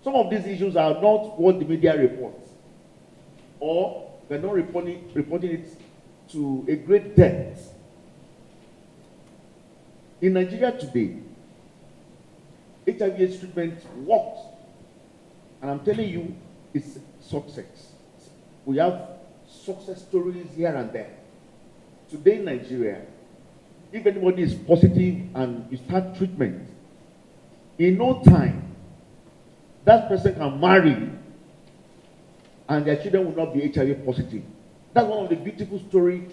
Some of these issues are not what the media reports, or they're not reporting it to a great depth. In Nigeria today, HIV/AIDS treatment works, and I'm telling you, it's success. We have success stories here and there. Today in Nigeria, if anybody is positive and you start treatment, in no time, that person can marry and their children will not be HIV positive. That's one of the beautiful stories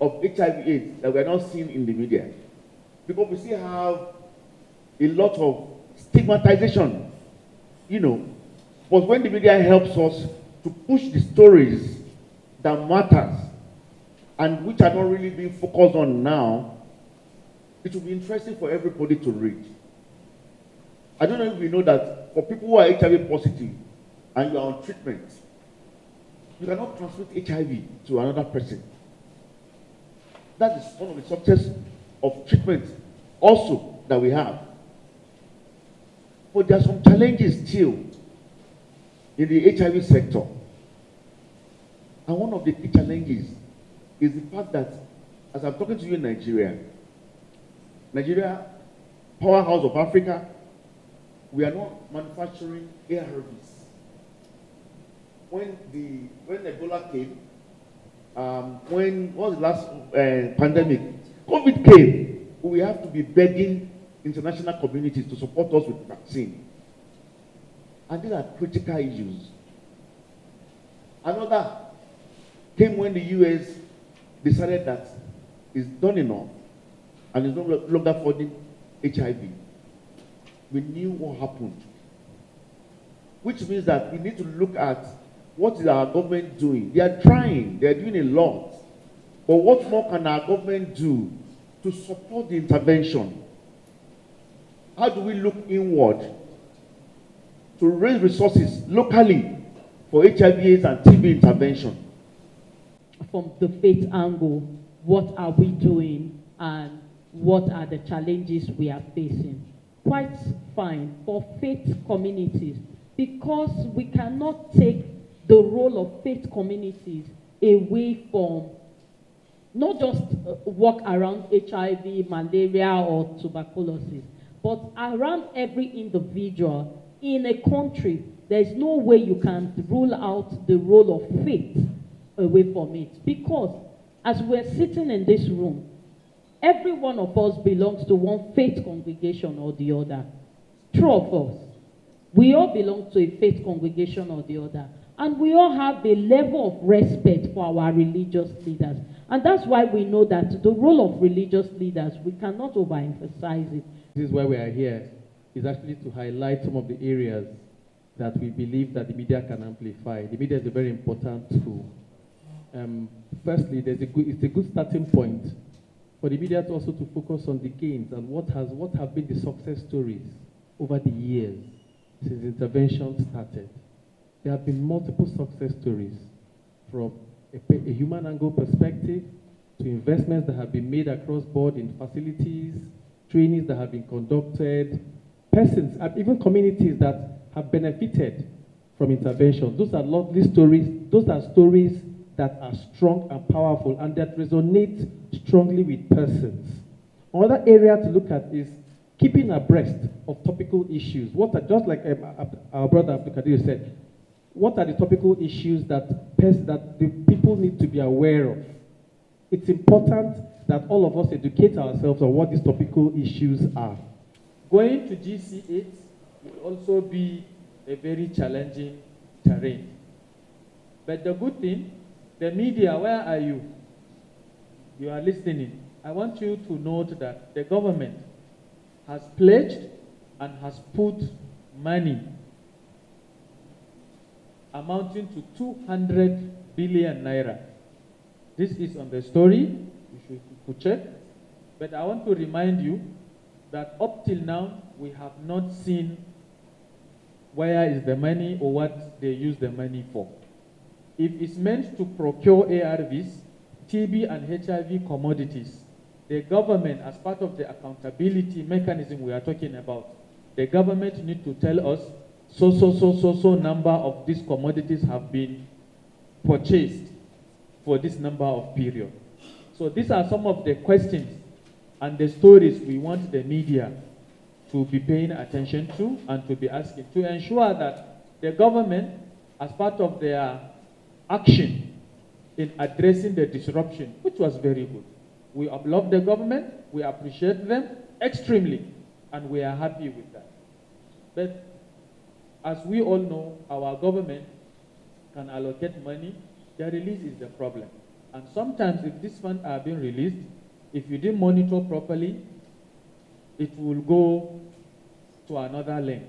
of HIV/AIDS that we are not seeing in the media. Because we still have a lot of stigmatization, But when the media helps us to push the stories that matters and which are not really being focused on now, it will be interesting for everybody to read. I don't know if we know that for people who are HIV positive and you are on treatment, you cannot transmit HIV to another person. That is one of the success of treatment also that we have. But there are some challenges still in the HIV sector. And one of the key challenges is the fact that, as I'm talking to you in Nigeria, powerhouse of Africa, we are not manufacturing ARVs. When Ebola came, when what was the last pandemic? COVID came. We have to be begging international communities to support us with vaccine. And these are critical issues. Another came when the US decided that it's done enough and is no longer funding HIV. We knew what happened. Which means that we need to look at what is our government doing. They are trying, they are doing a lot. But what more can our government do to support the intervention? How do we look inward to raise resources locally for HIV/AIDS and TB intervention? From the faith angle, what are we doing and what are the challenges we are facing? Quite fine for faith communities, because we cannot take the role of faith communities away from not just work around HIV, malaria, or tuberculosis, but around every individual in a country. There's no way you can rule out the role of faith away from it, because as we're sitting in this room, every one of us belongs to one faith congregation or the other. True of us. We all belong to a faith congregation or the other. And we all have a level of respect for our religious leaders. And that's why we know that the role of religious leaders, we cannot overemphasize it. This is why we are here, is actually to highlight some of the areas that we believe that the media can amplify. The media is a very important tool. Firstly, it's a good starting point for the media to also to focus on the gains and what have been the success stories over the years since intervention started. There have been multiple success stories, from a human angle perspective to investments that have been made across board in facilities, trainings that have been conducted, persons and even communities that have benefited from intervention. Those are lovely stories. Those are stories that are strong and powerful and that resonate strongly with persons. Another area to look at is keeping abreast of topical issues. Just like our brother Abdul Kadir said, what are the topical issues that the people need to be aware of? It's important that all of us educate ourselves on what these topical issues are. Going to GC8 will also be a very challenging terrain. But the good thing, the media, where are you? You are listening. I want you to note that the government has pledged and has put money amounting to 200 billion naira. This is on the story. You should check. But I want to remind you that up till now, we have not seen where is the money or what they use the money for. If it's meant to procure ARVs, TB and HIV commodities, the government, as part of the accountability mechanism we are talking about, the government needs to tell us so number of these commodities have been purchased for this number of period. So these are some of the questions and the stories we want the media to be paying attention to and to be asking to ensure that the government, as part of their action in addressing the disruption, which was very good. We love the government, we appreciate them extremely, and we are happy with that. But as we all know, our government can allocate money, the release is the problem. And sometimes if these funds are being released, if you didn't monitor properly, it will go to another lane.